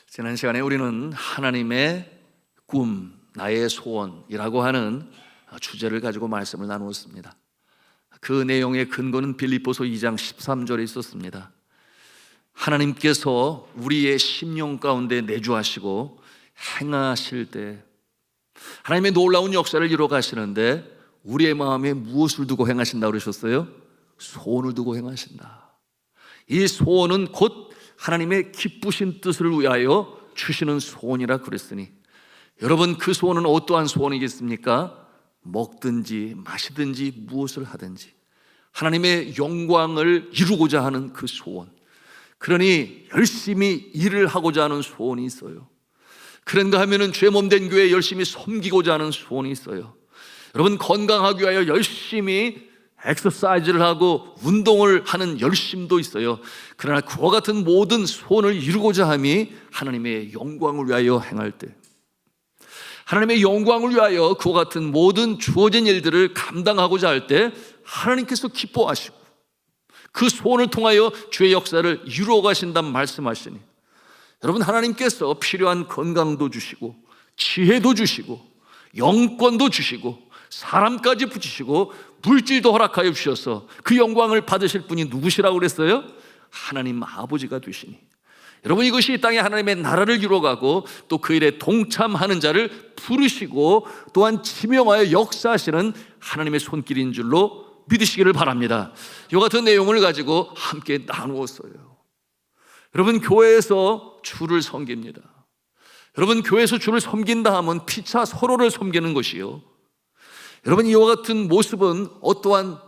지난 시간에 우리는 하나님의 꿈, 나의 소원이라고 하는 주제를 가지고 말씀을 나누었습니다. 그 내용의 근거는 빌립보서 2장 13절에 있었습니다. 하나님께서 우리의 심령 가운데 내주하시고 행하실 때 하나님의 놀라운 역사를 이루어 가시는데 우리의 마음에 무엇을 두고 행하신다고 그러셨어요? 소원을 두고 행하신다. 이 소원은 곧 하나님의 기쁘신 뜻을 위하여 주시는 소원이라 그랬으니, 여러분, 그 소원은 어떠한 소원이겠습니까? 먹든지 마시든지 무엇을 하든지 하나님의 영광을 이루고자 하는 그 소원, 그러니 열심히 일을 하고자 하는 소원이 있어요. 그런가 하면은 죄 몸된 교회에 열심히 섬기고자 하는 소원이 있어요. 여러분, 건강하기 위하여 열심히 엑서사이즈를 하고 운동을 하는 열심도 있어요. 그러나 그와 같은 모든 소원을 이루고자 함이 하나님의 영광을 위하여 행할 때, 하나님의 영광을 위하여 그와 같은 모든 주어진 일들을 감당하고자 할 때 하나님께서 기뻐하시고 그 소원을 통하여 주의 역사를 이루어 가신다는 말씀하시니, 여러분, 하나님께서 필요한 건강도 주시고 지혜도 주시고 영권도 주시고 사람까지 붙이시고 물질도 허락하여 주셔서 그 영광을 받으실 분이 누구시라고 그랬어요? 하나님 아버지가 되시니, 여러분, 이것이 이 땅에 하나님의 나라를 이루어가고 또 그 일에 동참하는 자를 부르시고 또한 지명하여 역사하시는 하나님의 손길인 줄로 믿으시기를 바랍니다. 이 같은 내용을 가지고 함께 나누었어요. 여러분, 교회에서 주를 섬깁니다. 여러분, 교회에서 주를 섬긴다 하면 피차 서로를 섬기는 것이요, 여러분, 이와 같은 모습은 어떠한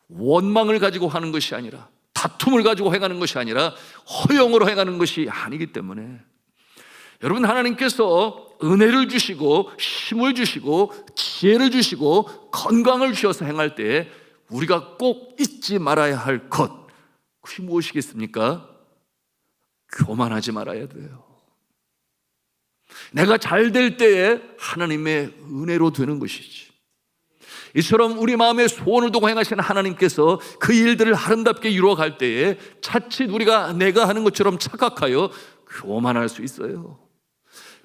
원망을 가지고 하는 것이 아니라, 다툼을 가지고 행하는 것이 아니라 허영으로 행하는 것이 아니기 때문에, 여러분, 하나님께서 은혜를 주시고 힘을 주시고 지혜를 주시고 건강을 주셔서 행할 때 우리가 꼭 잊지 말아야 할 것, 그것이 무엇이겠습니까? 교만하지 말아야 돼요. 내가 잘 될 때에 하나님의 은혜로 되는 것이지, 이처럼 우리 마음에 소원을 두고 행하시는 하나님께서 그 일들을 아름답게 이루어갈 때에 자칫 우리가 내가 하는 것처럼 착각하여 교만할 수 있어요.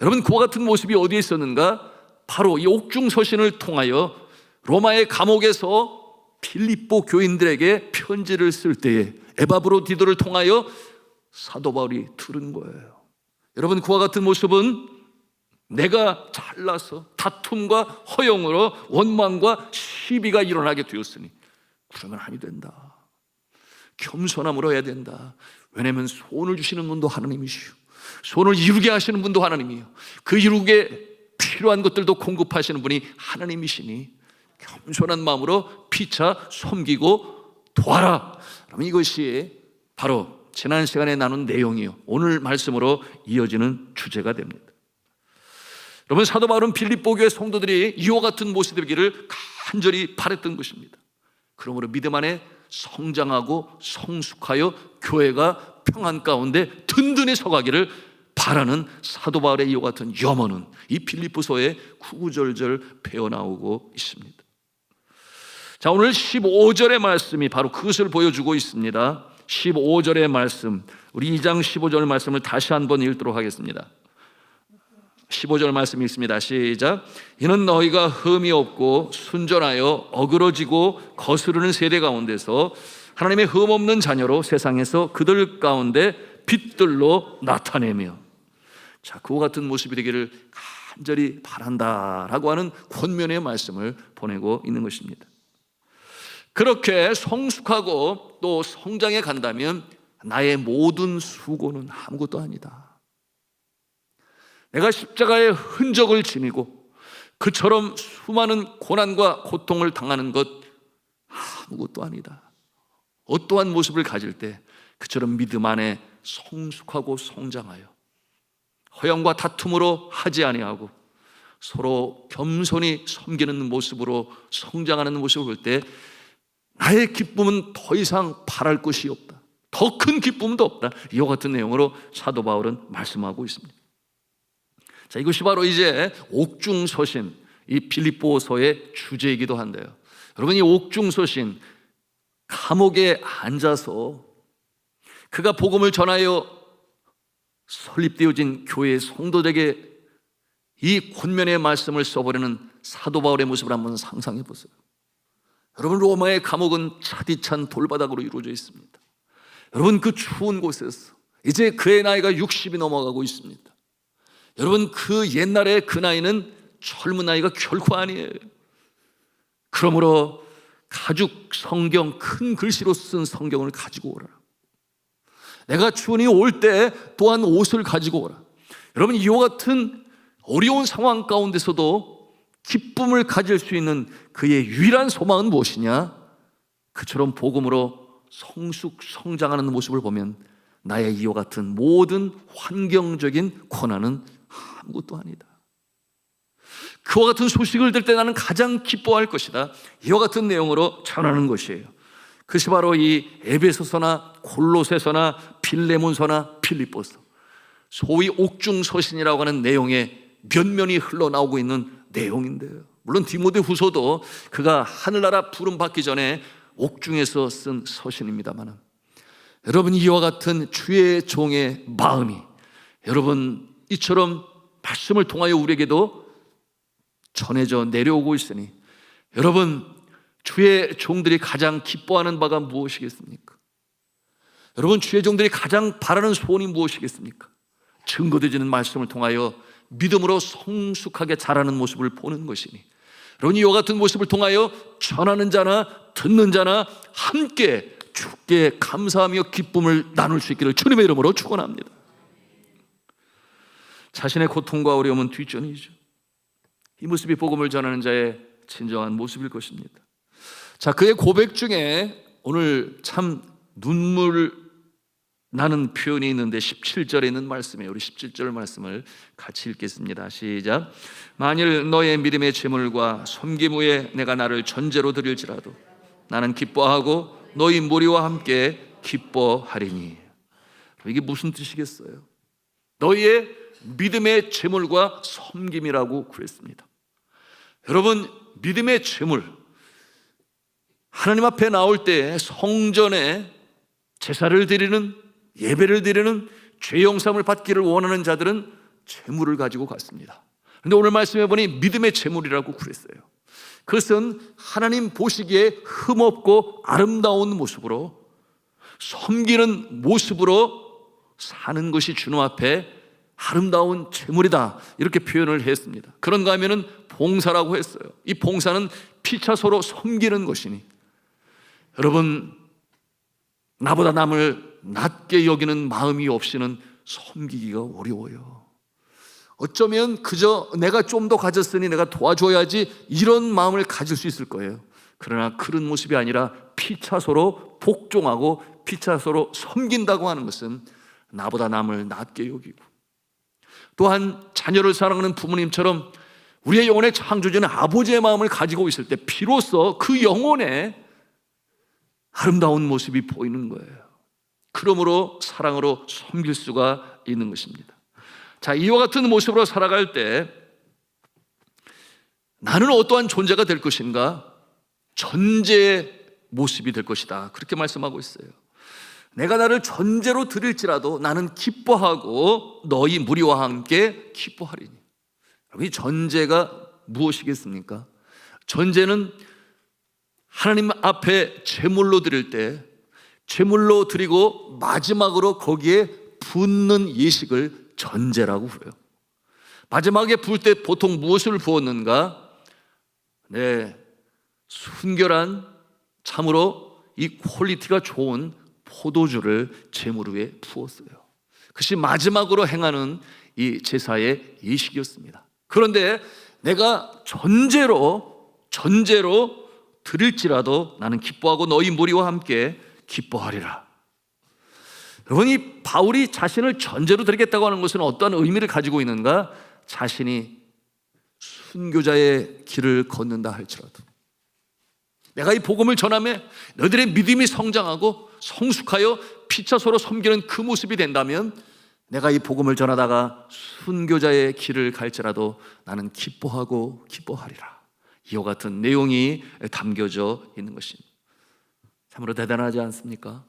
여러분, 그와 같은 모습이 어디에 있었는가? 바로 이 옥중서신을 통하여 로마의 감옥에서 빌립보 교인들에게 편지를 쓸 때에 에바브로디도를 통하여 사도 바울이 들은 거예요. 여러분, 그와 같은 모습은 내가 잘나서 다툼과 허영으로 원망과 시비가 일어나게 되었으니 그러면 아니 된다. 겸손함으로 해야 된다. 왜냐하면 소원을 주시는 분도 하나님이시오, 소원을 이루게 하시는 분도 하나님이에요. 그 이루게 필요한 것들도 공급하시는 분이 하나님이시니 겸손한 마음으로 피차 섬기고 도와라. 그러면 이것이 바로 지난 시간에 나눈 내용이요, 오늘 말씀으로 이어지는 주제가 됩니다. 여러분, 사도 바울은 빌립보 교회 성도들이 이와 같은 모습이 되기를 간절히 바랬던 것입니다. 그러므로 믿음 안에 성장하고 성숙하여 교회가 평안 가운데 든든히 서가기를 바라는 사도 바울의 이와 같은 염원은 이 빌립보서에 구구절절 배어나오고 있습니다. 자, 오늘 15절의 말씀이 바로 그것을 보여주고 있습니다. 15절의 말씀, 우리 2장 15절 말씀을 다시 한번 읽도록 하겠습니다. 15절 말씀 읽습니다. 시작. 이는 너희가 흠이 없고 순전하여 어그러지고 거스르는 세대 가운데서 하나님의 흠 없는 자녀로 세상에서 그들 가운데 빛들로 나타내며, 자, 그와 같은 모습이 되기를 간절히 바란다라고 하는 권면의 말씀을 보내고 있는 것입니다. 그렇게 성숙하고 또 성장해 간다면 나의 모든 수고는 아무것도 아니다. 내가 십자가의 흔적을 지니고 그처럼 수많은 고난과 고통을 당하는 것 아무것도 아니다. 어떠한 모습을 가질 때 그처럼 믿음 안에 성숙하고 성장하여 허영과 다툼으로 하지 아니하고 서로 겸손히 섬기는 모습으로 성장하는 모습을 볼 때 나의 기쁨은 더 이상 바랄 것이 없다. 더 큰 기쁨도 없다. 이와 같은 내용으로 사도 바울은 말씀하고 있습니다. 자, 이것이 바로 이제 옥중서신, 이 빌립보서의 주제이기도 한데요, 여러분, 이 옥중서신 감옥에 앉아서 그가 복음을 전하여 설립되어진 교회의 성도들에게 이 권면의 말씀을 써보려는 사도 바울의 모습을 한번 상상해 보세요. 여러분, 로마의 감옥은 차디찬 돌바닥으로 이루어져 있습니다. 여러분, 그 추운 곳에서 이제 그의 나이가 60이 넘어가고 있습니다. 여러분, 그 옛날에 그 나이는 젊은 나이가 결코 아니에요. 그러므로 가죽 성경, 큰 글씨로 쓴 성경을 가지고 오라. 내가 추운이 올 때 또한 옷을 가지고 오라. 여러분, 이와 같은 어려운 상황 가운데서도 기쁨을 가질 수 있는 그의 유일한 소망은 무엇이냐? 그처럼 복음으로 성숙 성장하는 모습을 보면 나의 이와 같은 모든 환경적인 고난은 아무것도 아니다. 그와 같은 소식을 들을 때 나는 가장 기뻐할 것이다. 이와 같은 내용으로 전하는 것이에요. 그것이 바로 이 에베소서나 골로새서나 빌레몬서나 필립보서, 소위 옥중서신이라고 하는 내용의 면면이 흘러나오고 있는 내용인데요. 물론 디모데후서도 그가 하늘나라 부름 받기 전에 옥중에서 쓴 서신입니다만, 여러분, 이와 같은 주의 종의 마음이 여러분 이처럼 말씀을 통하여 우리에게도 전해져 내려오고 있으니, 여러분, 주의 종들이 가장 기뻐하는 바가 무엇이겠습니까? 여러분, 주의 종들이 가장 바라는 소원이 무엇이겠습니까? 증거되지는 말씀을 통하여 믿음으로 성숙하게 자라는 모습을 보는 것이니, 여러분, 이와 같은 모습을 통하여 전하는 자나 듣는 자나 함께 주께 감사하며 기쁨을 나눌 수 있기를 주님의 이름으로 축원합니다. 자신의 고통과 어려움은 뒷전이죠. 이 모습이 복음을 전하는 자의 진정한 모습일 것입니다. 자, 그의 고백 중에 오늘 참 눈물 나는 표현이 있는데 17절에 있는 말씀이에요. 우리 17절 말씀을 같이 읽겠습니다. 시작. 만일 너의 믿음의 제물과 섬김 후에 내가 나를 전제로 드릴지라도 나는 기뻐하고 너희 무리와 함께 기뻐하리니. 이게 무슨 뜻이겠어요? 너희의 믿음의 제물과 섬김이라고 그랬습니다. 여러분, 믿음의 제물, 하나님 앞에 나올 때 성전에 제사를 드리는, 예배를 드리는, 죄 용서함을 받기를 원하는 자들은 제물을 가지고 갔습니다. 그런데 오늘 말씀해 보니 믿음의 제물이라고 그랬어요. 그것은 하나님 보시기에 흠없고 아름다운 모습으로, 섬기는 모습으로 사는 것이 주님 앞에 아름다운 제물이다, 이렇게 표현을 했습니다. 그런가 하면은 봉사라고 했어요. 이 봉사는 피차 서로 섬기는 것이니, 여러분, 나보다 남을 낮게 여기는 마음이 없이는 섬기기가 어려워요. 어쩌면 그저 내가 좀 더 가졌으니 내가 도와줘야지, 이런 마음을 가질 수 있을 거예요. 그러나 그런 모습이 아니라 피차 서로 복종하고 피차 서로 섬긴다고 하는 것은 나보다 남을 낮게 여기고, 또한 자녀를 사랑하는 부모님처럼 우리의 영혼의 창조주는 아버지의 마음을 가지고 있을 때 비로소 그 영혼에 아름다운 모습이 보이는 거예요. 그러므로 사랑으로 섬길 수가 있는 것입니다. 자, 이와 같은 모습으로 살아갈 때 나는 어떠한 존재가 될 것인가? 전제의 모습이 될 것이다, 그렇게 말씀하고 있어요. 내가 나를 전제로 드릴지라도 나는 기뻐하고 너희 무리와 함께 기뻐하리니. 이 전제가 무엇이겠습니까? 전제는 하나님 앞에 제물로 드릴 때, 제물로 드리고 마지막으로 거기에 붓는 예식을 전제라고 부르요. 마지막에 부을 때 보통 무엇을 부었는가? 네, 순결한, 참으로 이 퀄리티가 좋은 포도주를 제물 위에 부었어요. 그것이 마지막으로 행하는 이 제사의 예식이었습니다. 그런데 내가 전제로 드릴지라도 나는 기뻐하고 너희 무리와 함께 기뻐하리라. 여러분, 이 바울이 자신을 전제로 드리겠다고 하는 것은 어떠한 의미를 가지고 있는가? 자신이 순교자의 길을 걷는다 할지라도, 내가 이 복음을 전하며 너희들의 믿음이 성장하고 성숙하여 피차 서로 섬기는 그 모습이 된다면, 내가 이 복음을 전하다가 순교자의 길을 갈지라도 나는 기뻐하고 기뻐하리라. 이와 같은 내용이 담겨져 있는 것입니다. 참으로 대단하지 않습니까?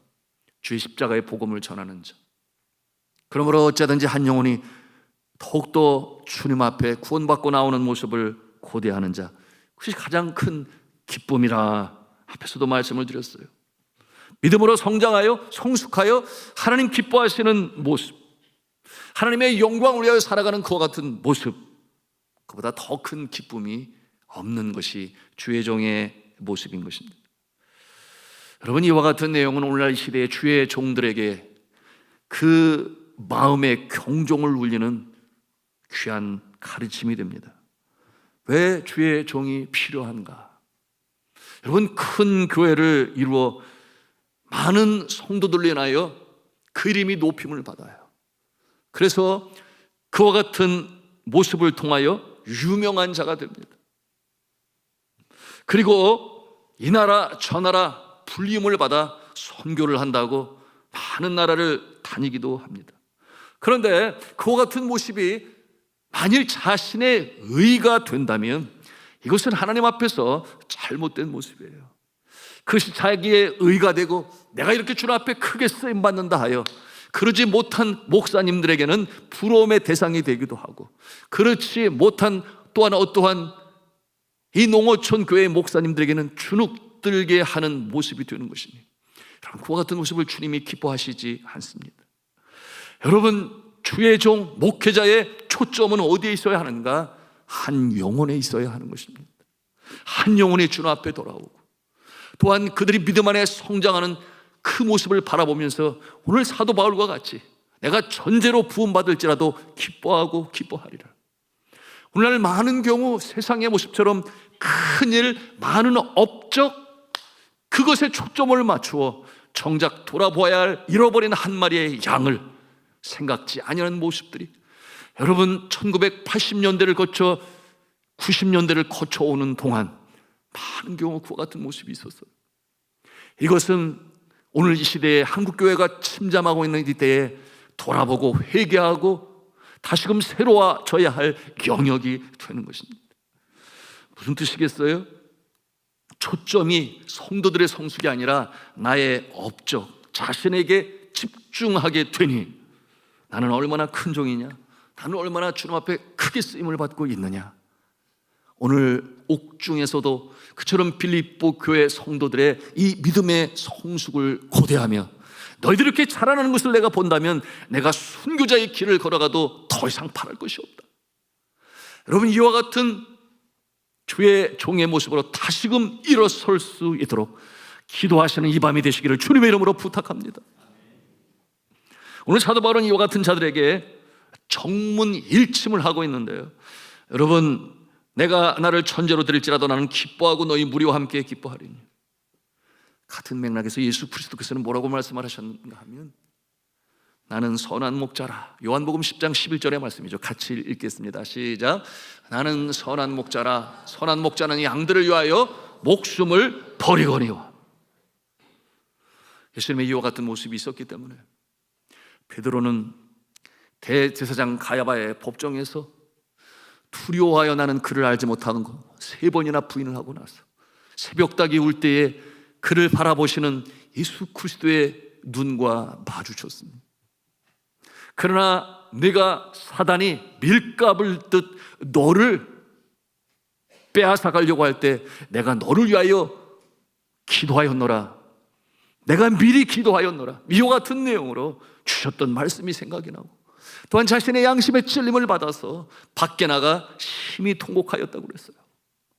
주의 십자가의 복음을 전하는 자, 그러므로 어찌하든지 한 영혼이 더욱더 주님 앞에 구원받고 나오는 모습을 고대하는 자, 그것이 가장 큰 기쁨이라 앞에서도 말씀을 드렸어요. 믿음으로 성장하여 성숙하여 하나님 기뻐하시는 모습, 하나님의 영광을 위하여 살아가는 그와 같은 모습, 그보다 더 큰 기쁨이 없는 것이 주의 종의 모습인 것입니다. 여러분, 이와 같은 내용은 오늘날 시대의 주의 종들에게 그 마음의 경종을 울리는 귀한 가르침이 됩니다. 왜 주의 종이 필요한가? 여러분, 큰 교회를 이루어 많은 성도들로 인하여 그 이름이 높임을 받아요. 그래서 그와 같은 모습을 통하여 유명한 자가 됩니다. 그리고 이 나라 저 나라 불림을 받아 선교를 한다고 많은 나라를 다니기도 합니다. 그런데 그와 같은 모습이 만일 자신의 의가 된다면 이것은 하나님 앞에서 잘못된 모습이에요. 그것이 자기의 의가 되고 내가 이렇게 주님 앞에 크게 쓰임받는다 하여 그러지 못한 목사님들에게는 부러움의 대상이 되기도 하고, 그렇지 못한 또한 어떠한 이 농어촌 교회의 목사님들에게는 주눅들게 하는 모습이 되는 것이니, 그와 같은 모습을 주님이 기뻐하시지 않습니다. 여러분, 주의 종 목회자의 초점은 어디에 있어야 하는가? 한 영혼에 있어야 하는 것입니다. 한 영혼이 주님 앞에 돌아오고, 또한 그들이 믿음 안에 성장하는 그 모습을 바라보면서 오늘 사도 바울과 같이 내가 전제로 부음받을지라도 기뻐하고 기뻐하리라. 오늘날 많은 경우 세상의 모습처럼 큰일, 많은 업적, 그것에 초점을 맞추어 정작 돌아보아야 할 잃어버린 한 마리의 양을 생각지 아니하는 모습들이, 여러분, 1980년대를 거쳐 90년대를 거쳐오는 동안 많은 경우 그와 같은 모습이 있었어요. 이것은 오늘 이 시대에 한국교회가 침잠하고 있는 이 때에 돌아보고 회개하고 다시금 새로워져야 할 영역이 되는 것입니다. 무슨 뜻이겠어요? 초점이 성도들의 성숙이 아니라 나의 업적, 자신에게 집중하게 되니 나는 얼마나 큰 종이냐, 나는 얼마나 주님 앞에 크게 쓰임을 받고 있느냐. 오늘 옥중에서도 그처럼 빌립보 교회 성도들의 이 믿음의 성숙을 고대하며 너희들이 이렇게 자라나는 것을 내가 본다면 내가 순교자의 길을 걸어가도 더 이상 바랄 것이 없다. 여러분, 이와 같은 주의 종의 모습으로 다시금 일어설 수 있도록 기도하시는 이 밤이 되시기를 주님의 이름으로 부탁합니다. 오늘 사도 바울은 이와 같은 자들에게 정문일침을 하고 있는데요, 여러분, 내가 나를 천재로 드릴지라도 나는 기뻐하고 너희 무리와 함께 기뻐하리니. 같은 맥락에서 예수 그리스도께서는 뭐라고 말씀하셨는가 하면 나는 선한 목자라. 요한복음 10장 11절의 말씀이죠. 같이 읽겠습니다. 시작. 나는 선한 목자라. 선한 목자는 양들을 위하여 목숨을 버리거니와. 예수님의 이와 같은 모습이 있었기 때문에 베드로는 대제사장 가야바의 법정에서 두려워하여 나는 그를 알지 못하는 거 3번이나 부인을 하고 나서 새벽닭이 울 때에 그를 바라보시는 예수 그리스도의 눈과 마주쳤습니다. 그러나 내가 사단이 밀가불 듯 너를 빼앗아 가려고 할 때 내가 너를 위하여 기도하였노라. 내가 미리 기도하였노라. 이와 같은 내용으로 주셨던 말씀이 생각이 나고, 또한 자신의 양심의 찔림을 받아서 밖에 나가 심히 통곡하였다고 그랬어요.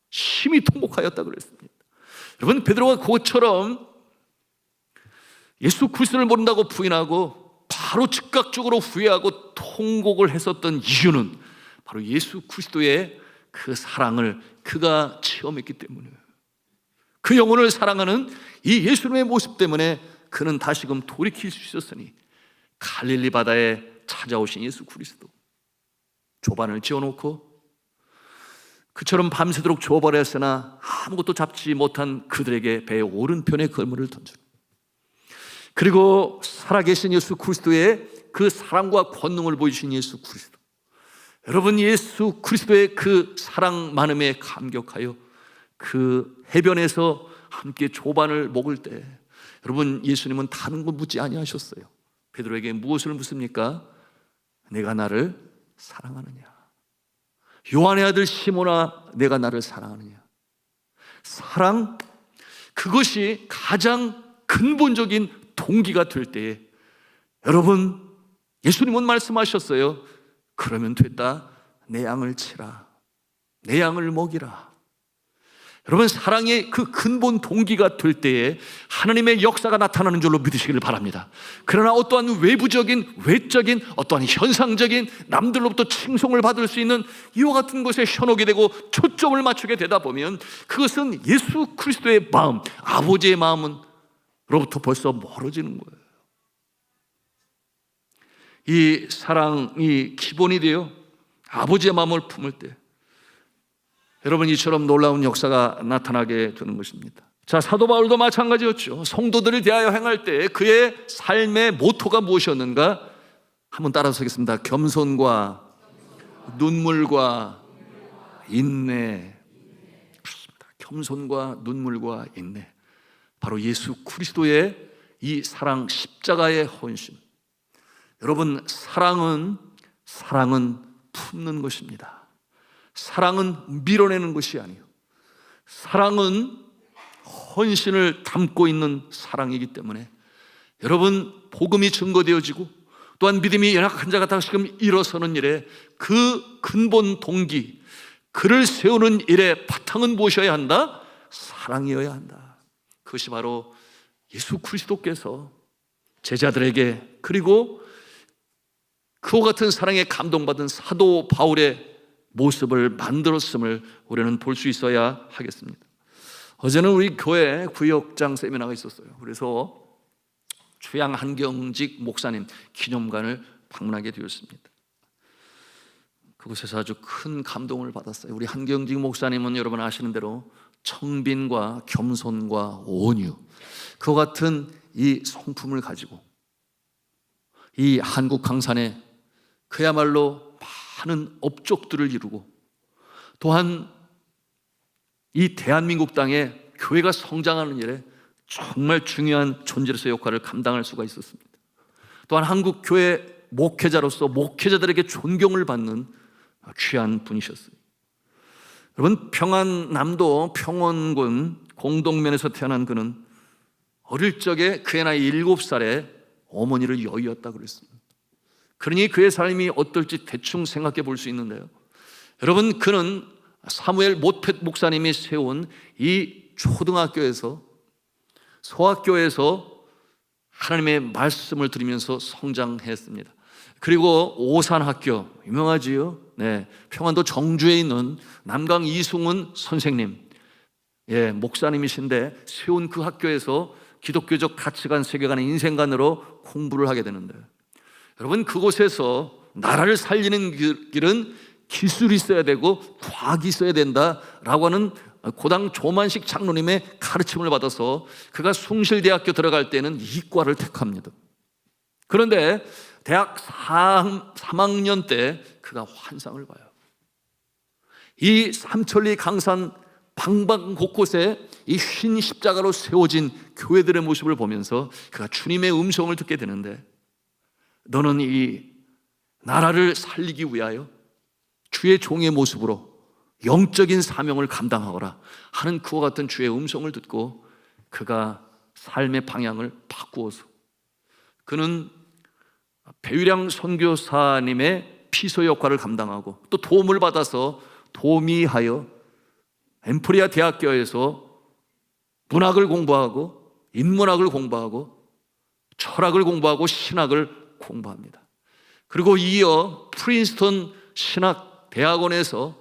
심히 통곡하였다고 그랬습니다. 여러분, 베드로가 그것처럼 예수 그리스도를 모른다고 부인하고 바로 즉각적으로 후회하고 통곡을 했었던 이유는 바로 예수 그리스도의 그 사랑을 그가 체험했기 때문에, 그 영혼을 사랑하는 이 예수님의 모습 때문에 그는 다시금 돌이킬 수 있었으니 갈릴리 바다에 찾아오신 예수 그리스도, 조반을 지어놓고 그처럼 밤새도록 줘버렸으나 아무것도 잡지 못한 그들에게 배의 오른편에 그물을 던지고, 그리고 살아계신 예수 그리스도의 그 사랑과 권능을 보여주신 예수 그리스도, 여러분, 예수 그리스도의 그 사랑 많음에 감격하여 그 해변에서 함께 조반을 먹을 때 여러분, 예수님은 다른 거 묻지 아니하셨어요. 베드로에게 무엇을 묻습니까? 내가 나를 사랑하느냐? 요한의 아들 시몬아, 내가 나를 사랑하느냐? 사랑, 그것이 가장 근본적인 동기가 될 때에 여러분, 예수님은 말씀하셨어요. 그러면 됐다. 내 양을 치라. 내 양을 먹이라. 여러분, 사랑의 그 근본 동기가 될 때에 하나님의 역사가 나타나는 줄로 믿으시기를 바랍니다. 그러나 어떠한 외적인 어떠한 현상적인 남들로부터 칭송을 받을 수 있는 이와 같은 것에 현혹이 되고 초점을 맞추게 되다 보면 그것은 예수 그리스도의 마음, 아버지의 마음으로부터 벌써 멀어지는 거예요. 이 사랑이 기본이 되어 아버지의 마음을 품을 때 여러분, 이처럼 놀라운 역사가 나타나게 되는 것입니다. 자, 사도 바울도 마찬가지였죠. 성도들을 대하여 행할 때 그의 삶의 모토가 무엇이었는가? 한번 따라서 하겠습니다. 겸손과 눈물과 인내. 그렇습니다. 겸손과 눈물과 인내. 바로 예수 그리스도의 이 사랑, 십자가의 헌신. 여러분, 사랑은 품는 것입니다. 사랑은 밀어내는 것이 아니에요. 사랑은 헌신을 담고 있는 사랑이기 때문에 여러분, 복음이 증거되어지고 또한 믿음이 연약한 자가 다시금 일어서는 일에 그 근본 동기, 그를 세우는 일의 바탕은 무엇이어야 한다? 사랑이어야 한다. 그것이 바로 예수 그리스도께서 제자들에게, 그리고 그와 같은 사랑에 감동받은 사도 바울의 모습을 만들었음을 우리는 볼 수 있어야 하겠습니다. 어제는 우리 교회 구역장 세미나가 있었어요. 그래서 추양 한경직 목사님 기념관을 방문하게 되었습니다. 그곳에서 아주 큰 감동을 받았어요. 우리 한경직 목사님은 여러분 아시는 대로 청빈과 겸손과 온유, 그와 같은 이 성품을 가지고 이 한국 강산에 그야말로 많은 업적들을 이루고 또한 이 대한민국 땅에 교회가 성장하는 일에 정말 중요한 존재로서의 역할을 감당할 수가 있었습니다. 또한 한국 교회 목회자로서 목회자들에게 존경을 받는 귀한 분이셨어요. 여러분, 평안남도 평원군 공동면에서 태어난 그는 어릴 적에 그의 나이 7살에 어머니를 여의었다고 그랬습니다. 그러니 그의 삶이 어떨지 대충 생각해 볼 수 있는데요, 여러분, 그는 사무엘 못펫 목사님이 세운 이 초등학교에서, 소학교에서 하나님의 말씀을 들으면서 성장했습니다. 그리고 오산학교, 유명하지요? 네, 평안도 정주에 있는 남강 이승훈 선생님, 목사님이신데 세운 그 학교에서 기독교적 가치관, 세계관, 인생관으로 공부를 하게 되는데, 여러분, 그곳에서 나라를 살리는 길은 기술이 있어야 되고 과학이 있어야 된다라고 하는 고당 조만식 장로님의 가르침을 받아서 그가 숭실대학교 들어갈 때는 이과를 택합니다. 그런데 대학 3학년 때 그가 환상을 봐요. 이 삼천리 강산 방방 곳곳에 이 흰 십자가로 세워진 교회들의 모습을 보면서 그가 주님의 음성을 듣게 되는데, 너는 이 나라를 살리기 위하여 주의 종의 모습으로 영적인 사명을 감당하거라 하는 그와 같은 주의 음성을 듣고 그가 삶의 방향을 바꾸어서 그는 배유량 선교사님의 피서 역할을 감당하고 또 도움을 받아서 도미하여 엠프리아 대학교에서 문학을 공부하고 인문학을 공부하고 철학을 공부하고 신학을 공부합니다. 그리고 이어 프린스턴 신학대학원에서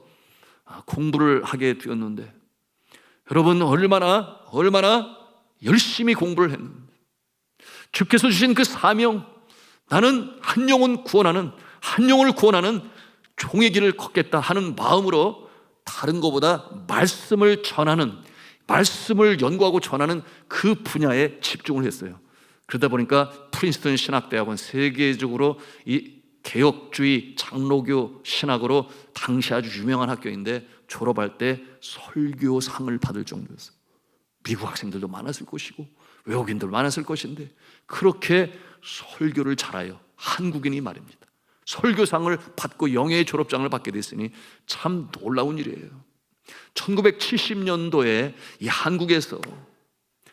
공부를 하게 되었는데, 여러분, 얼마나 열심히 공부를 했는데 주께서 주신 그 사명, 나는 한 영혼을 구원하는 종의 길을 걷겠다 하는 마음으로 다른 것보다 말씀을 연구하고 전하는 그 분야에 집중을 했어요. 그러다 보니까 프린스턴 신학대학원, 세계적으로 이 개혁주의 장로교 신학으로 당시 아주 유명한 학교인데 졸업할 때 설교상을 받을 정도였어요. 미국 학생들도 많았을 것이고 외국인들 많았을 것인데 그렇게 설교를 잘하여 한국인이 말입니다. 설교상을 받고 영예의 졸업장을 받게 됐으니 참 놀라운 일이에요. 1970년도에 이 한국에서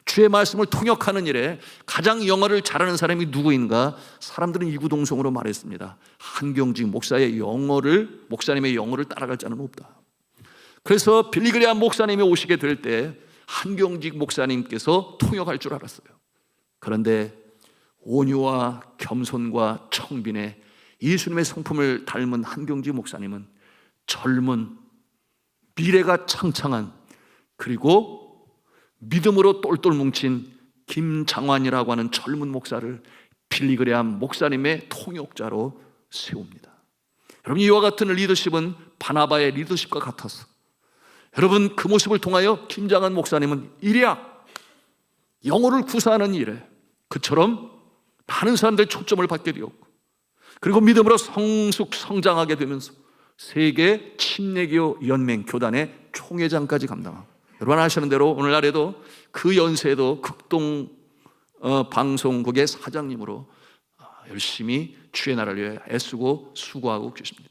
주의 말씀을 통역하는 일에 가장 영어를 잘하는 사람이 누구인가? 사람들은 이구동성으로 말했습니다. 한경직 목사의 영어를, 목사님의 영어를 따라갈 자는 없다. 그래서 빌리그레암 목사님이 오시게 될 때 한경직 목사님께서 통역할 줄 알았어요. 그런데 온유와 겸손과 청빈의 예수님의 성품을 닮은 한경직 목사님은 젊은, 미래가 창창한, 그리고 믿음으로 똘똘 뭉친 김장환이라고 하는 젊은 목사를 빌리그레암 목사님의 통역자로 세웁니다. 여러분, 이와 같은 리더십은 바나바의 리더십과 같았어. 여러분, 그 모습을 통하여 김장환 목사님은 일약 영혼을 구사하는 일에 그처럼 많은 사람들의 초점을 받게 되었고, 그리고 믿음으로 성장하게 되면서 세계 침례교 연맹 교단의 총회장까지 감당하고, 여러분 아시는 대로 오늘날에도 그 연세에도 극동 방송국의 사장님으로 열심히 주의 나라를 위해 애쓰고 수고하고 계십니다.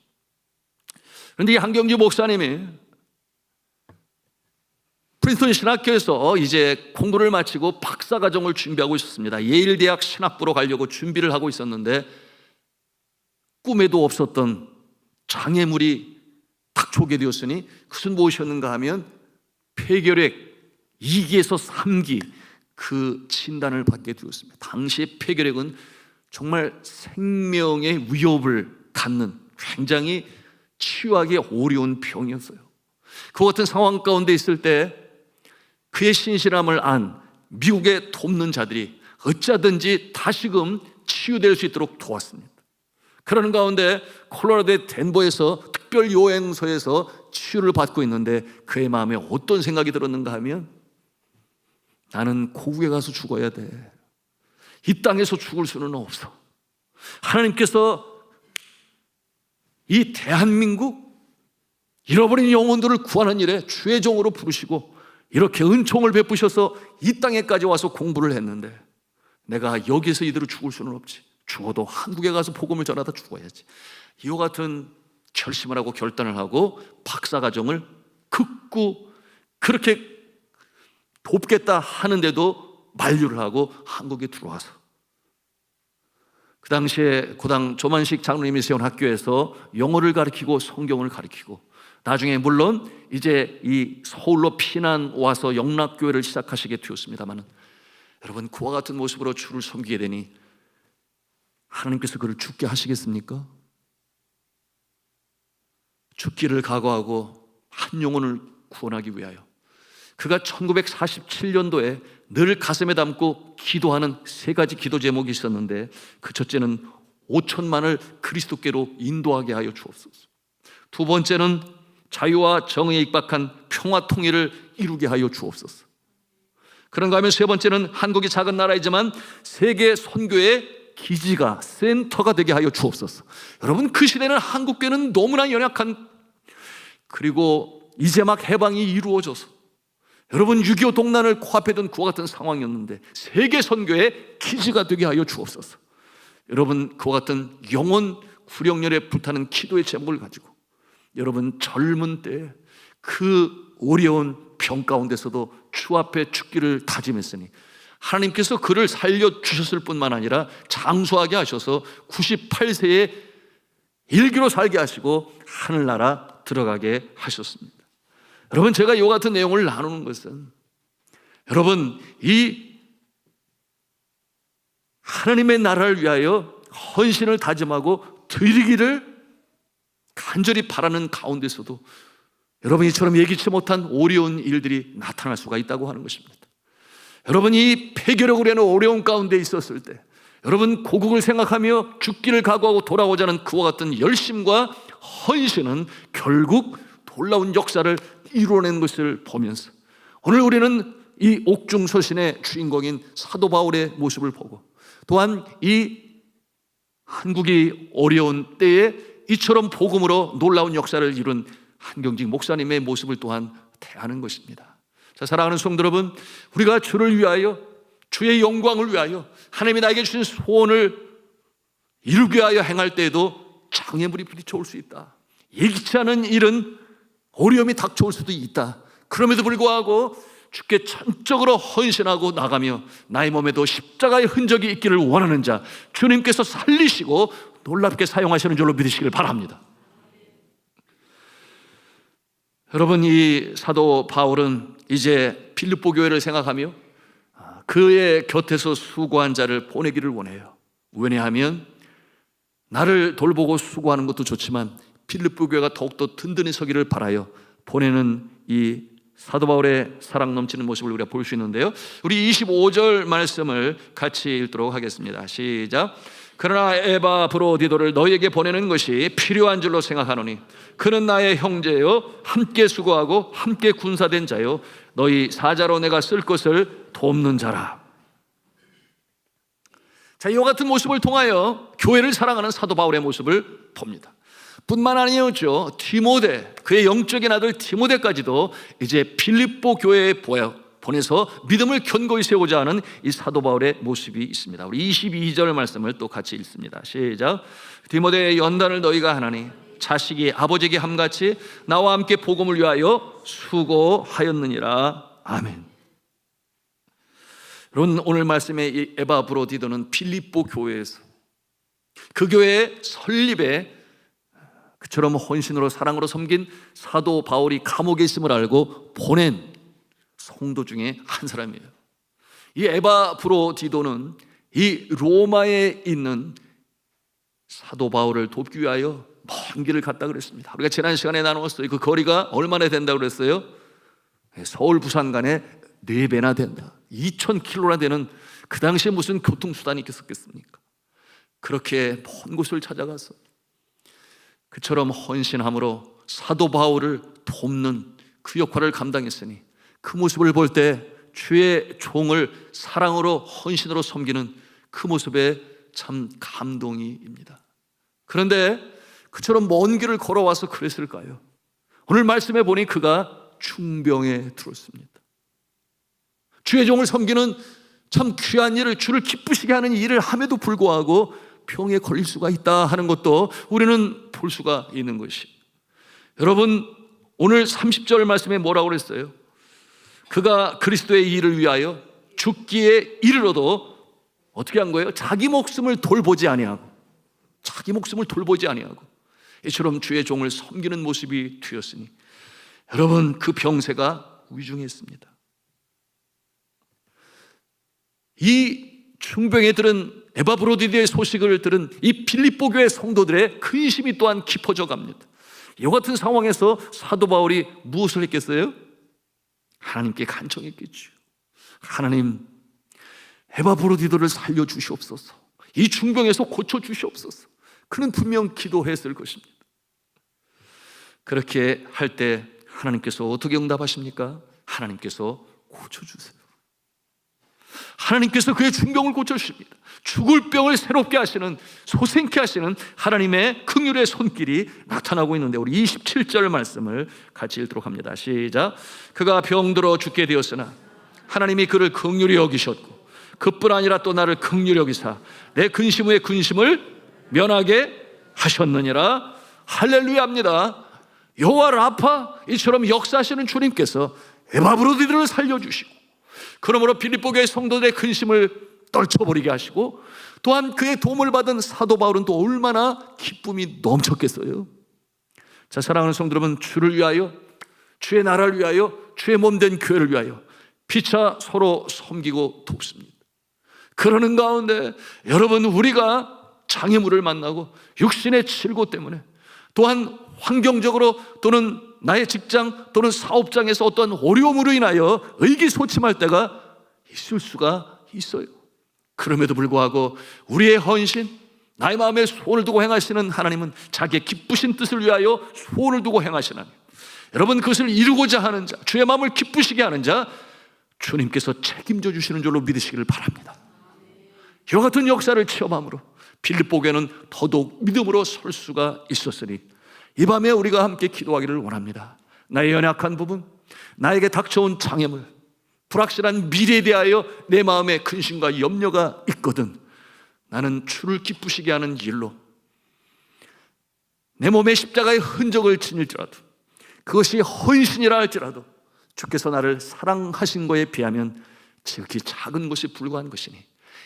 그런데 이 한경주 목사님이 프린스턴 신학교에서 이제 공부를 마치고 박사과정을 준비하고 있었습니다. 예일 대학 신학부로 가려고 준비를 하고 있었는데 꿈에도 없었던 장애물이 닥쳐오게 되었으니 그것은 무엇이었는가 하면 폐결핵 2기에서 3기 그 진단을 받게 되었습니다. 당시 폐결핵은 정말 생명의 위협을 갖는 굉장히 치유하기 어려운 병이었어요. 그 같은 상황 가운데 있을 때 그의 신실함을 안 미국의 돕는 자들이 어쩌든지 다시금 치유될 수 있도록 도왔습니다. 그러는 가운데 콜로라도의 덴버에서 특별 요행소에서 치유를 받고 있는데 그의 마음에 어떤 생각이 들었는가 하면 나는 고국에 가서 죽어야 돼. 이 땅에서 죽을 수는 없어. 하나님께서 이 대한민국 잃어버린 영혼들을 구하는 일에 주의 종으로 부르시고 이렇게 은총을 베푸셔서 이 땅에까지 와서 공부를 했는데 내가 여기서 이대로 죽을 수는 없지. 죽어도 한국에 가서 복음을 전하다 죽어야지. 이와 같은 결심을 하고 결단을 하고 박사과정을 극구 그렇게 돕겠다 하는데도 만류를 하고 한국에 들어와서 그 당시에 고당 조만식 장로님이 세운 학교에서 영어를 가르치고 성경을 가르치고 나중에 물론 이제 이 서울로 피난 와서 영락교회를 시작하시게 되었습니다만 여러분, 그와 같은 모습으로 주를 섬기게 되니 하나님께서 그를 죽게 하시겠습니까? 죽기를 각오하고 한 영혼을 구원하기 위하여 그가 1947년도에 늘 가슴에 담고 기도하는 세 가지 기도 제목이 있었는데 그 첫째는 5천만을 그리스도께로 인도하게 하여 주옵소서. 두 번째는 자유와 정의에 입박한 평화 통일을 이루게 하여 주옵소서. 그런가 하면 세 번째는 한국이 작은 나라이지만 세계 선교의 기지가 센터가 되게 하여 주옵소서. 여러분, 그 시대는 한국교회는 너무나 연약한, 그리고 이제 막 해방이 이루어져서 여러분 6.25 동란을 코앞에 둔 그와 같은 상황이었는데 세계 선교의 기지가 되게 하여 주옵소서. 여러분, 그와 같은 영혼 구령열에 불타는 기도의 제목을 가지고 여러분 젊은 때 그 어려운 병 가운데서도 주 앞에 죽기를 다짐했으니 하나님께서 그를 살려주셨을 뿐만 아니라 장수하게 하셔서 98세에 일기로 살게 하시고 하늘나라 들어가게 하셨습니다. 여러분, 제가 이와 같은 내용을 나누는 것은 여러분 이 하나님의 나라를 위하여 헌신을 다짐하고 드리기를 간절히 바라는 가운데서도 여러분 이처럼 예기치 못한 어려운 일들이 나타날 수가 있다고 하는 것입니다. 여러분, 이 폐결핵으로 인한 어려운 가운데 있었을 때 여러분 고국을 생각하며 죽기를 각오하고 돌아오자는 그와 같은 열심과 헌신은 결국 놀라운 역사를 이루어낸 것을 보면서 오늘 우리는 이 옥중서신의 주인공인 사도 바울의 모습을 보고 또한 이 한국이 어려운 때에 이처럼 복음으로 놀라운 역사를 이룬 한경직 목사님의 모습을 또한 대하는 것입니다. 자, 사랑하는 성도 여러분, 우리가 주를 위하여, 주의 영광을 위하여, 하나님이 나에게 주신 소원을 이루기 위하여 행할 때에도 장애물이 부딪혀올 수 있다. 예기치 않은 일은 어려움이 닥쳐올 수도 있다. 그럼에도 불구하고 주께 전적으로 헌신하고 나가며 나의 몸에도 십자가의 흔적이 있기를 원하는 자, 주님께서 살리시고 놀랍게 사용하시는 줄로 믿으시길 바랍니다. 여러분, 이 사도 바울은 이제 빌립보 교회를 생각하며 그의 곁에서 수고한 자를 보내기를 원해요. 왜냐하면 나를 돌보고 수고하는 것도 좋지만 빌립보 교회가 더욱더 든든히 서기를 바라여 보내는 이 사도 바울의 사랑 넘치는 모습을 우리가 볼 수 있는데요, 우리 25절 말씀을 같이 읽도록 하겠습니다. 시작. 그러나 에바브로디도를 너희에게 보내는 것이 필요한 줄로 생각하노니 그는 나의 형제요 함께 수고하고 함께 군사된 자요 너희 사자로 내가 쓸 것을 돕는 자라. 자, 이와 같은 모습을 통하여 교회를 사랑하는 사도 바울의 모습을 봅니다. 뿐만 아니었죠. 디모데, 그의 영적인 아들 디모데까지도 이제 빌립보 교회에 보내서 믿음을 견고히 세우고자 하는 이 사도 바울의 모습이 있습니다. 우리 22절 말씀을 또 같이 읽습니다. 시작. 디모데의 연단을 너희가 하나니 자식이 아버지에게 함같이 나와 함께 복음을 위하여 수고하였느니라. 아멘. 여러분, 오늘 말씀의 이 에바브로디도는 빌립보 교회에서 그 교회의 설립에 그처럼 헌신으로 사랑으로 섬긴 사도 바울이 감옥에 있음을 알고 보낸 성도 중에 한 사람이에요. 이 에바브로디도는 이 로마에 있는 사도 바울을 돕기 위하여 먼 길을 갔다 그랬습니다. 우리가 지난 시간에 나누었어요. 그 거리가 얼마나 된다고 그랬어요? 서울 부산 간에 4배나 된다. 2000km나 되는, 그 당시에 무슨 교통수단이 있었겠습니까? 그렇게 먼 곳을 찾아가서 그처럼 헌신함으로 사도 바울을 돕는 그 역할을 감당했으니 그 모습을 볼 때 주의 종을 사랑으로 헌신으로 섬기는 그 모습에 참 감동이입니다. 그런데 그처럼 먼 길을 걸어와서 그랬을까요? 오늘 말씀해 보니 그가 중병에 들었습니다. 주의 종을 섬기는 참 귀한 일을, 주를 기쁘시게 하는 일을 함에도 불구하고 병에 걸릴 수가 있다 하는 것도 우리는 볼 수가 있는 것이, 여러분, 오늘 30절 말씀에 뭐라고 그랬어요? 그가 그리스도의 일을 위하여 죽기에 이르러도 어떻게 한 거예요? 자기 목숨을 돌보지 아니하고, 자기 목숨을 돌보지 아니하고 이처럼 주의 종을 섬기는 모습이 되었으니 여러분, 그 병세가 위중했습니다. 이 중병에 들은 에바브로디도의 소식을 들은 이 빌립보 교회 성도들의 근심이 또한 깊어져 갑니다. 이와 같은 상황에서 사도 바울이 무엇을 했겠어요? 하나님께 간청했겠죠. 하나님, 에바브로디도를 살려주시옵소서. 이 중병에서 고쳐주시옵소서. 그는 분명 기도했을 것입니다. 그렇게 할 때 하나님께서 어떻게 응답하십니까? 하나님께서 고쳐주세요. 하나님께서 그의 중병을 고쳐주십니다. 죽을 병을 새롭게 하시는, 소생케 하시는 하나님의 긍휼의 손길이 나타나고 있는데, 우리 27절 말씀을 같이 읽도록 합니다. 시작. 그가 병들어 죽게 되었으나 하나님이 그를 긍휼히 여기셨고 그뿐 아니라 또 나를 긍휼히 여기사 내 근심 후에 근심을 면하게 하셨느니라. 할렐루야입니다. 여호와 라파, 이처럼 역사하시는 주님께서 에바브로디도를 살려주시고, 그러므로 빌립보 교회 성도들의 근심을 떨쳐버리게 하시고, 또한 그의 도움을 받은 사도 바울은 또 얼마나 기쁨이 넘쳤겠어요. 자, 사랑하는 성도 여러분, 주를 위하여, 주의 나라를 위하여, 주의 몸된 교회를 위하여 피차 서로 섬기고 돕습니다. 그러는 가운데 여러분, 우리가 장애물을 만나고 육신의 질고 때문에, 또한 환경적으로 또는 나의 직장 또는 사업장에서 어떤 어려움으로 인하여 의기소침할 때가 있을 수가 있어요. 그럼에도 불구하고 우리의 헌신, 나의 마음에 소원을 두고 행하시는 하나님은 자기의 기쁘신 뜻을 위하여 소원을 두고 행하시는 하나님, 여러분, 그것을 이루고자 하는 자, 주의 마음을 기쁘시게 하는 자, 주님께서 책임져 주시는 줄로 믿으시기를 바랍니다. 이와 같은 역사를 체험함으로 빌립보 교회는 더더욱 믿음으로 설 수가 있었으니 이 밤에 우리가 함께 기도하기를 원합니다. 나의 연약한 부분, 나에게 닥쳐온 장애물, 불확실한 미래에 대하여 내 마음에 근심과 염려가 있거든 나는 주를 기쁘시게 하는 일로 내 몸에 십자가의 흔적을 지닐지라도, 그것이 헌신이라 할지라도 주께서 나를 사랑하신 것에 비하면 지극히 작은 것이 불과한 것이니,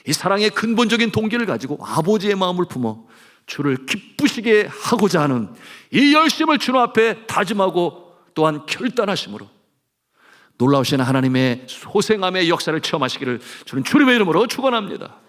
이 사랑의 근본적인 동기를 가지고 아버지의 마음을 품어 주를 기쁘시게 하고자 하는 이 열심을 주님 앞에 다짐하고 또한 결단하심으로 놀라우신 하나님의 소생함의 역사를 체험하시기를 주는 주님의 이름으로 축원합니다.